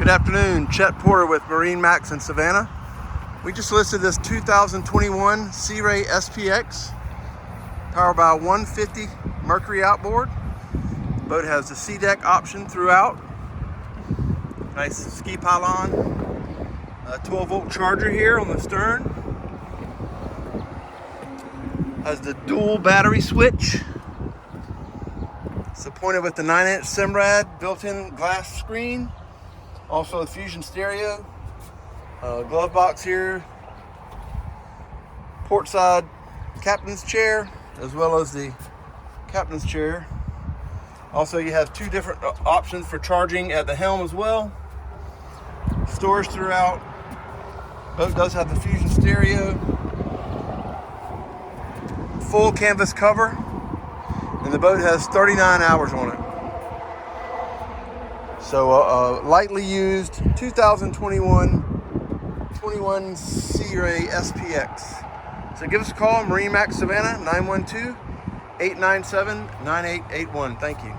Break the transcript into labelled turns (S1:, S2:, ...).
S1: Good afternoon, Chet Porter with MarineMax in Savannah. We just listed this 2021 Sea Ray SPX, powered by a 150 Mercury outboard. The boat has the sea deck option throughout. Nice ski pylon, a 12-volt charger here on the stern. Has the dual battery switch. It's appointed with the 9-inch Simrad built-in glass screen. Also a Fusion stereo, glove box here, port side captain's chair, as well as the captain's chair. Also, you have two different options for charging at the helm as well. Storage throughout. Boat does have the Fusion stereo, full canvas cover, and the boat has 39 hours on it. So lightly used 2021 Sea Ray SPX. So give us a call, MarineMax Savannah, 912-897-9881. Thank you.